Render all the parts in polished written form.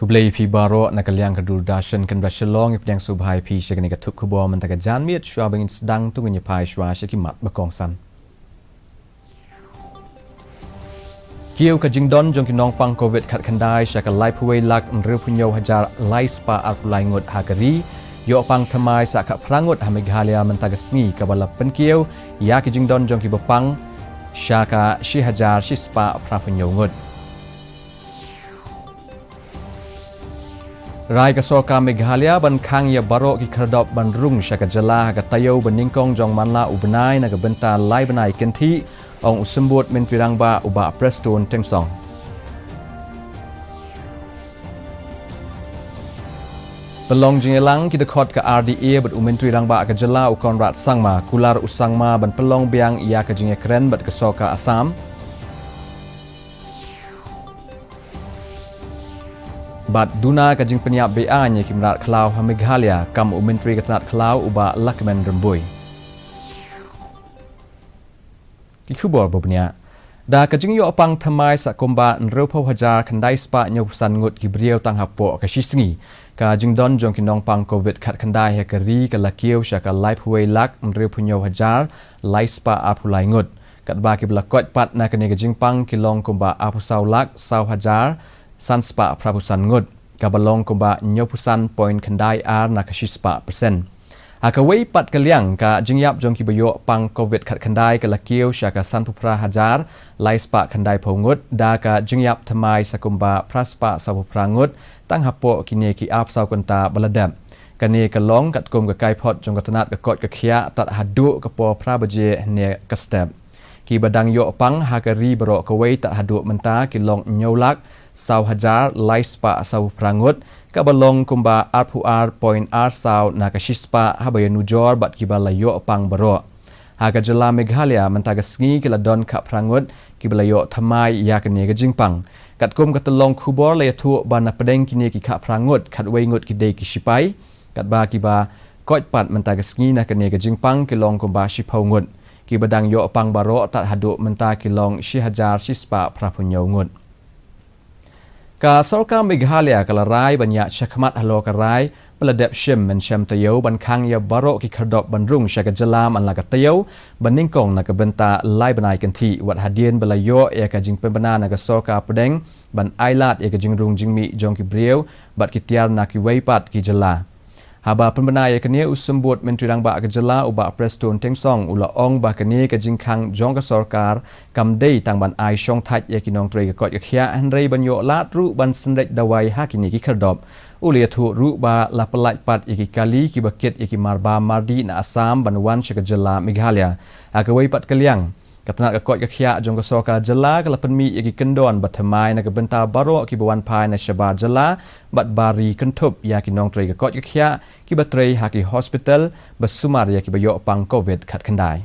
Kublai pi baro nakaliang kedurdashan kan Shillong ipnyang subhai pi syagani katuk kubo mentaka janmiat syua bangin sedang tunggunya pai syua syakimat bakongsan. Kieu ka jingdon jong kinong pang COVID kat kandai syaka lai puwei lak nriu punyo hajar lai spa alpulai ngut hagari yo pang tamai saka prangut hamighalia mentaga sngi kabala penkieu ya ki jingdon jong ki bapang syaka shi hajar shi spa prapunyo ngut. Rai kasoka Meghalaya ban khang ya baro ki khardop ban rung syaka jala ga tayo ban ningkong jong manla ubenai na benta lai benai kenti ong usembut menteri rangba uba preston tengsong. Pelong jingelang ki dekot ke RDA bat menteri rangba ka jala ukon rat sangma kular usangma ban pelong biang ia ka jinge keren bat kasoka Assam. Bat duna kajing peniap BA nya kimrat klau ha Meghalaya kam menteri ketanat klau uba lakmen rembui. Ki khubor bobnya da kajing yo pang thamai sa komba nreu pho hajar khandai spa nyu san ngut ki brieu tang hapo ka shisngi ka jingdon jong kinong pang COVID khat khandai he kari ka lakieu sha ka life way lak nreu punyo hajar lai spa apulai ngut kat ba ki blakot pat na kani kajing pang kilong komba apusau lak sau hajar san spa prapusan ngut kabalong kumba nyopusan point kandai ar na kashispa persen akawai pat kaliang ka jingyap jong kibayo pang COVID khat kandai ka lakieu syaka san pupra hajar lai spa kandai pongut da ka jingyap thamai sakumba praspa sapupra ngut tang hapo kini ki ap sau kunta baladam kani kalong kat kum ka kai phot jong katanat ka kot ka khia tat hadu ka po prabaje ne kastep ki badang yo pang hakari baro kawai tat hadu menta kilong nyolak sau hajar lai spa sau prangut kabalong kumba arpuar point ar sau nakashispa habaya nujor bat kibala yo pang baro haga jala Meghalaya mentaga sngi kiladon ka prangut kibala yo thamai ya kene ga jingpang katkum katalong khubor le thu bana pedeng kini ki ka prangut khatwei ngut ki dei ki sipai katba kiba koj pat mentaga sngi na kene ga jingpang kilong kumba shipau ngut kibadang yo pang baro tat hadu menta kilong shi hajar shispa prapunyo ngut. Ka sorka Meghalaya kala rai banyak syakmat halo ka rai peladap shim men syam tayo ban khang ya baro ki khardop ban rung syaka jalam an laga tayo ban ningkong na ka benta lai banai kanthi wat hadien belayo ya ka jing pembana na ka sorka pedeng ban ailat ya ka jing rung jingmi jong ki brieu bat ki tiar na ki weipat ki jala haba pembana ya kene usembut menteri rangba ka jala uba preston tengsong ula ong ba kene ka jing khang jong ka sorkar kam dei tang ban ai shong thach ya kinong trei ka kot ka khia han rei ban yo lat ru ban sendek dawai hakini ki khardop ulia thu ru ba la pelaj pat iki kali ki baket iki marba mardi na Assam ban wan syaka jala Meghalaya agawai pat kaliang katanat ka kot ka khia jong ka sorkar jala kala penmi iki kendon bathamai na ka benta baro ki bawan pai na syaba jala bat bari kentup ya kinong trei ka kot ka khia ki batrei haki hospital basumar ya ki bayo pang COVID khat khandai.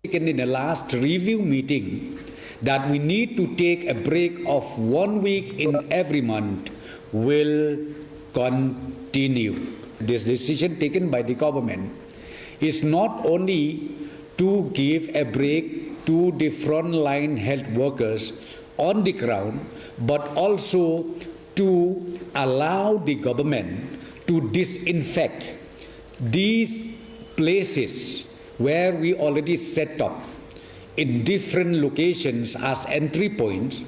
In the last review meeting that we need to take a break of 1 week in every month will continue. This decision taken by the government is not only to give a break to the frontline health workers on the ground, but also to allow the government to disinfect these places where we already set up in different locations as entry points.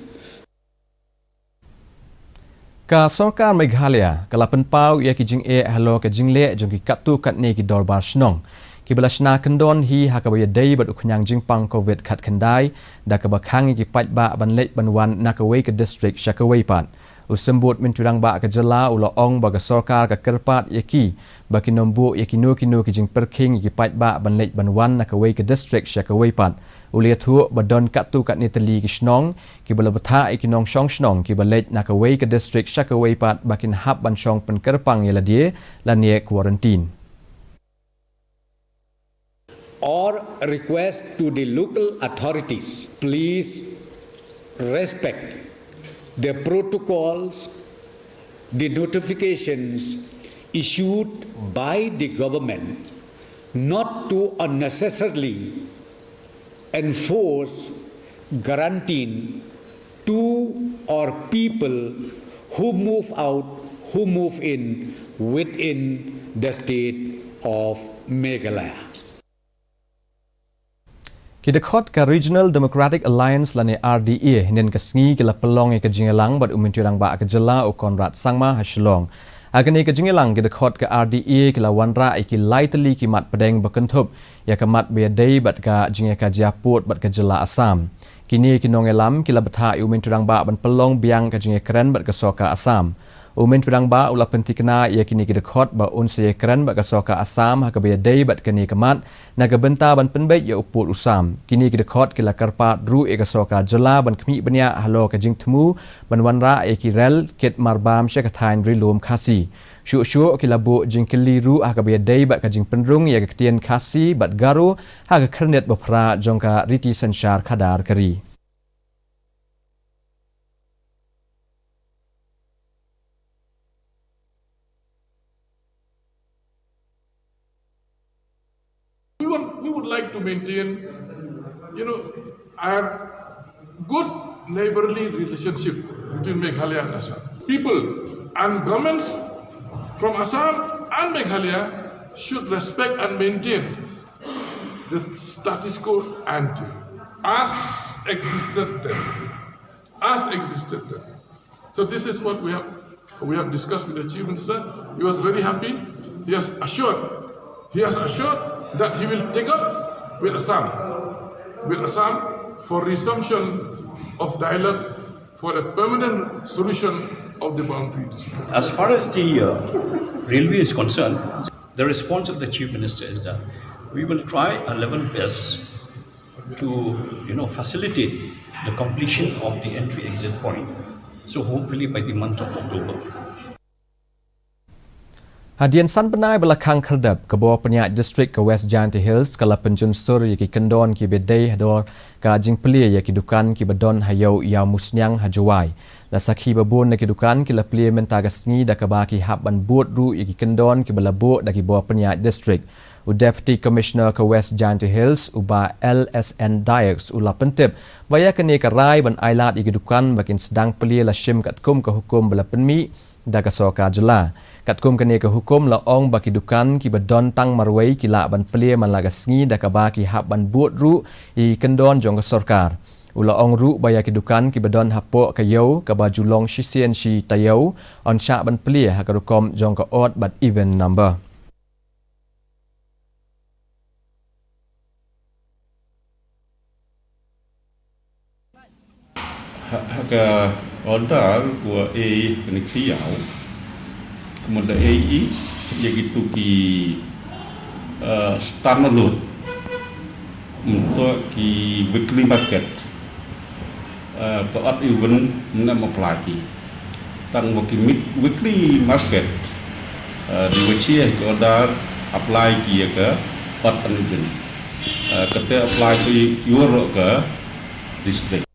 Ka sorkar Meghalaya kala penpau ia ki jing halo ka jing le jong ki katu kat ne ki dorbar snong ki belasna kendon hi hakabaya dei bat uknyang jing pang COVID khat khandai da ka bakhang ki patba ban lek ban wan nakawei ka district shakawei pat usembut menturang ba ka jala ula ong ba ka sorkar ka kerpat yaki ba kinombu yakinu ki jing perking ki patba ban lek ban wan nakawei ka district shakawei pat ulia thu badon katu kat nitali ki snong ki balabtha ikinong shong snong ki balej nakawei ka district shakawei pat bakin hab ban shong pen kerpang yeladie lanie quarantine or request to the local authorities, please respect the protocols, the notifications issued by the government not to unnecessarily enforce quarantine to or people who move out, who move in within the state of Meghalaya. Kidakot ka Regional Democratic Alliance lani RDA hinen kasngi kila pelong ke jingelang bad umintirang ba ke jela o Konrad Sangma ha Shillong. Agani ke jingelang kidakot ka RDA kila wanra iki lightly ki mat pedeng bakentup ya ke mat be day bad ka jinge ka Japut bad ke jela Assam. Kini kinongelam kila betha umintirang ba ban pelong biang ke jinge keren bad ke soka Assam. Umin tudang ba ula pentikna ia kini kidakot ba unse keren ba kasoka Assam ha kabaya day bat kini kemat na gabenta ban penbait ya uput usam kini kidakot kila karpa ru e kasoka jela ban kmi banya halo ka jing temu ban wanra e kirel kit marbam syakatain rilum Khasi syu kila bu jing keliru ha kabaya day bat ka jing penrung ya ketien Khasi bat garu ha ka kernet bapra jongka riti sensyar kadar kari. We would like to maintain, a good neighborly relationship between Meghalaya and Assam. People and governments from Assam and Meghalaya should respect and maintain the status quo ante as existed then. So this is what we have discussed with the Chief Minister. He was very happy. He has assured that he will take up with Assam for resumption of dialogue for a permanent solution of the boundary dispute. As far as the railway is concerned, the response of the Chief Minister is that we will try our level best to facilitate the completion of the entry-exit point. So hopefully by the month of October. Hadian san penai belakang kerdab ke bawah penyak distrik ke West Giant Hills kala penjun sur yaki kendon ki bedai hador ka jing pelia yaki dukan ki bedon hayau ya musnyang hajuai la sakhi babun yaki dukan ki la pelia mentaga sngi da ka baki hab ban buat ru yaki kendon ki belabo da ki bawah penyak distrik u Deputy Commissioner ke West Giant Hills uba LSN Dayaks ula pentip baya kene ka rai ban ailat yaki dukan bakin sedang pelia la shim kat kum ke hukum bela penmi da ka soka jela katkum kene ke hukum la ong baki dukan ki badon tang marwai ki la ban pelia man laga sngi da ka ba ki hab ban buat ru I kendon jong ke sorkar ula ong ru baya ki dukan ki badon hapo ka yo ka ba julong shisien shi tayo on sha ban pelia ha ka rukom jong ke ot bat even number Haka order của A Kenikriau kemudian AE yaitu ki Starnolut untuk ki weekly market ke ot event nak apply tang ki weekly market di wachia ke order apply ki ke ot event kata apply ki euro ke district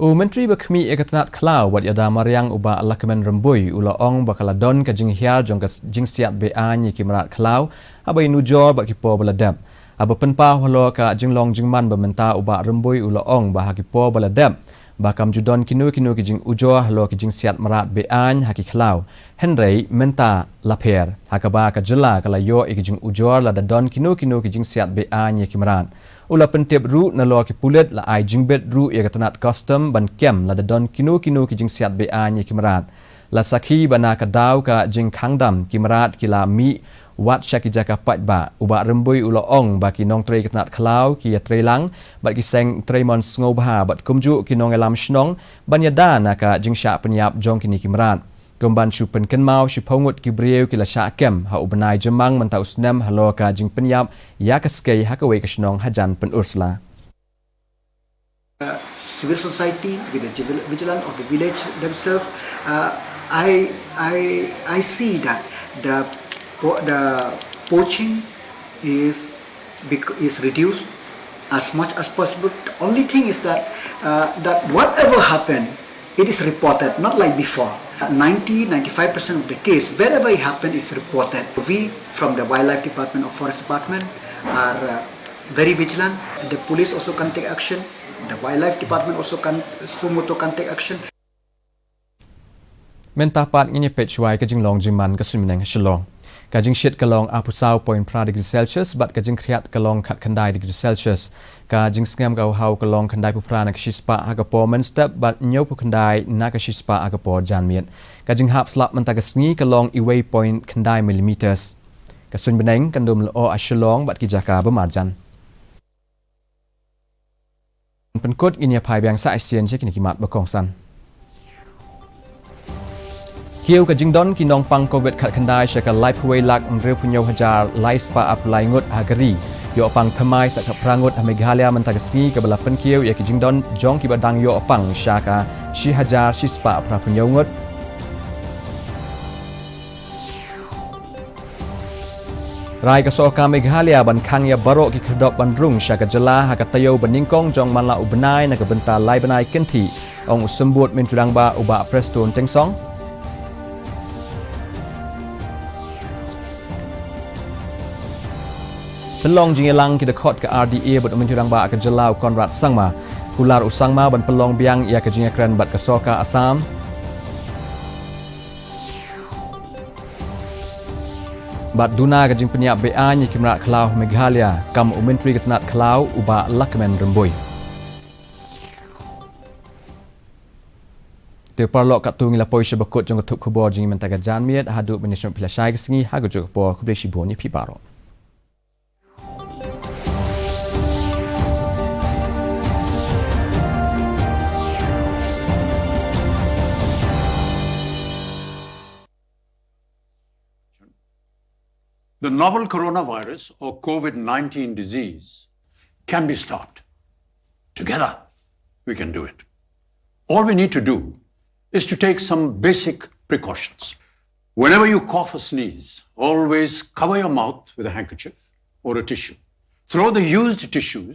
Menteri Berkemi Ekatanat Klau wat yada mariang uba alakemen rembui ula ong bakala don ka jing hiar jong ka jing siat be an ki merat Klau abai nujor bak ki po baladap aba penpa holo ka jing long jing man bementa uba rembui ula ong ba ki po baladap bakam judon kinu ki jing ujor holo ki jing siat merat be an haki Klau Henry menta laper hakaba ka jela kala yo ki jing ujor la don kinu ki jing siat be an ki merat ula pentip ru na lo ki pulet la ai jingbet ru ya katanat custom ban kem la don kinu ki jing siat be an ki merat la sakhi bana ka daw ka jing khangdam ki merat ki la mi wat syaki jaka pat ba uba rembui ula ong ba ki nong tre katanat Klau ki ya tre lang ba ki seng tre mon sngoba bat kumju ki nong elam shnong ban ya na ka jing sha penyap jong kini ki merat Gomban Shupen Kenmau Shipongut Kibrieu Kila Syakem Ha Ubenai Jemang Mentau Snem Halo Ka Jing Penyap Ya Kaskei Hakawai Kashnong Hajan Pen Ursula Civil society with the vigilance of the village themselves I see that the poaching is reduced as much as possible. The only thing is that whatever happened, it is reported, not like before. 90-95% of the case, wherever it happened, is reported. We from the Wildlife Department or Forest Department are very vigilant. The police also can take action. The wildlife department also can take action. Mentapat ini pecuai kajing long jiman kesumineng Shillong. Kajing shit kalong apusau poin pra degree Celsius bat kajing kriat kalong kat kandai degree Celsius. Kajing sengam kau hau kalong kandai pupra nak shispa agapo menstep bat nyau pu kandai nak shispa agapo janmiet. Kajing hap slap mentagasngi kalong iway point kandai millimeters. Kasun beneng kandum lo a Shillong bat kijaka bermarjan. Penkut ini pai biang sa Asian cek ni kimat berkongsan. Kieu ka jingdon kinong pang COVID kat kendai syaka lai puwei lak mreu punyo hajar lai spa ap lai ngut hagari yo pang thamai sak prangut Meghalaya mentagasngi ke bala penkieu ya ki jingdon jong ki badang yo pang syaka shi hajar shi spa pra punyo ngut Rai ka soka Meghalaya ban khang ya barok ki kredop bandrung syaka jela ha ka tayo baningkong jong manla ubenai na ka benta lai benai kenti ong usembut min tudang ba uba preston tengsong Pelong jingelang kita khot ke RDA buat menjurang ba ke jelau Konrad Sangma. Kular usangma ban pelong biang ia ke jingakran bat ke soka Assam. Bat duna ke jing peniap BA ni kimrat Kelau Meghalaya kam umentri ketnat Kelau uba lakmen remboi. Te parlok kat tu ngila poi sebekut jong ketup kubor jing mentaga janmiet haduk menyusun pilasai kesengi hago jog por kubreshi boni piparo. The novel coronavirus or COVID-19 disease can be stopped. Together, we can do it. All we need to do is to take some basic precautions. Whenever you cough or sneeze, always cover your mouth with a handkerchief or a tissue. Throw the used tissues